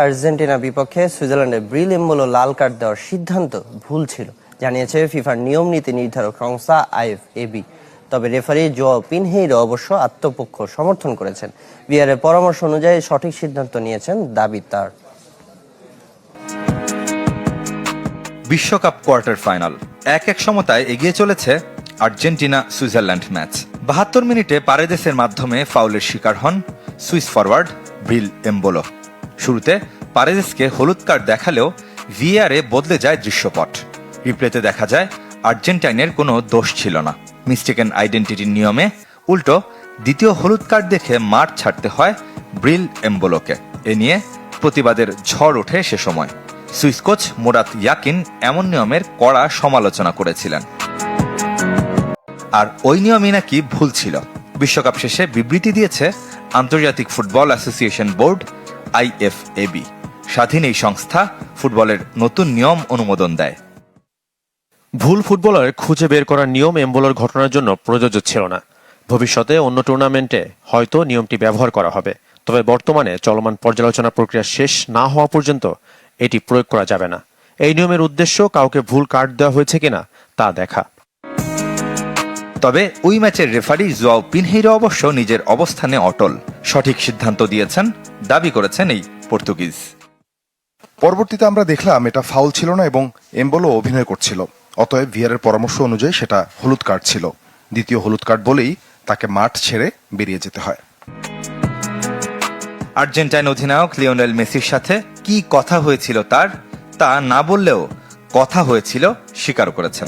Argentina বিপক্ষে সুইজারল্যান্ডের ব্রিল Embolo লাল card দেওয়ার সিদ্ধান্ত ভুল ছিল, জানিয়েছে ফিফার নিয়ম নীতি নির্ধারক সংস্থা আইএফএবি। তবে রেফারি জোয়াও পিনহেইরো অবশ্য আত্মপক্ষ সমর্থন করেছেন। ভিআরের পরামর্শ অনুযায়ী সঠিক সিদ্ধান্ত নিয়েছেন দাবি তার। বিশ্বকাপ কোয়ার্টার ফাইনাল 1-1 সমতায় এগিয়ে চলেছে আর্জেন্টিনা সুইজারল্যান্ড ম্যাচ। 72 মিনিটে পারেদেসের মাধ্যমে ফাউলের শিকার হন সুইস ফরওয়ার্ড ব্রিল এমবোলো। শুরুতে পারেদেসকে হলুদ কার্ড দেখালেও ভিআরে বদলে যায় দৃশ্যপট। রিপ্লেতে দেখা যায় আর্জেন্টাইনের কোনো দোষ ছিল না। মিস্টেকেন আইডেন্টিটির নিয়মে উল্টো দ্বিতীয় হলুদ কার্ড দেখে মাঠ ছাড়তে হয় ব্রিল এমবোলোকে। এ নিয়ে প্রতিবাদের ঝড় ওঠে সে সময়। সুইস কোচ মুরাত ইয়াকিন এমন নিয়মের কড়া সমালোচনা করেছিলেন, আর ওই নিয়মই নাকি ভুল ছিল। বিশ্বকাপ শেষে বিবৃতি দিয়েছে আন্তর্জাতিক ফুটবল অ্যাসোসিয়েশন বোর্ড আইএফএবি। স্বাধীন এই সংস্থা ফুটবলের নতুন নিয়ম অনুমোদন দেয়। ভুল ফুটবলার খুঁজে বের করার নিয়ম এমবোলোর ঘটনার জন্য প্রযোজ্য ছিল না। ভবিষ্যতে অন্য টুর্নামেন্টে হয়তো নিয়মটি ব্যবহার করা হবে, তবে বর্তমানে চলমান পর্যালোচনা প্রক্রিয়া শেষ না হওয়া পর্যন্ত এটি প্রয়োগ করা যাবে না। এই নিয়মের উদ্দেশ্য কাউকে ভুল কার্ড দেওয়া হয়েছে কিনা তা দেখা। তবে ওই ম্যাচের রেফারি জোয়াও পিনহেইরো অবশ্য নিজের অবস্থানে অটল। সঠিক সিদ্ধান্ত দিয়েছেন দাবি করেছেন এই পর্তুগিজ। পরবর্তীতে আমরা দেখলাম এটা ফাউল ছিল না এবং এমবোলো অভিনয় করছিল, অতএব ভিআরের পরামর্শ অনুযায়ী সেটা হলুদ কার্ড ছিল। দ্বিতীয় হলুদ কার্ড বলেই তাকে মাঠ ছেড়ে বেরিয়ে যেতে হয়। আর্জেন্টাইন অধিনায়ক লিওনেল মেসির সাথে কি কথা হয়েছিল তার, তা না বললেও কথা হয়েছিল স্বীকার করেছেন।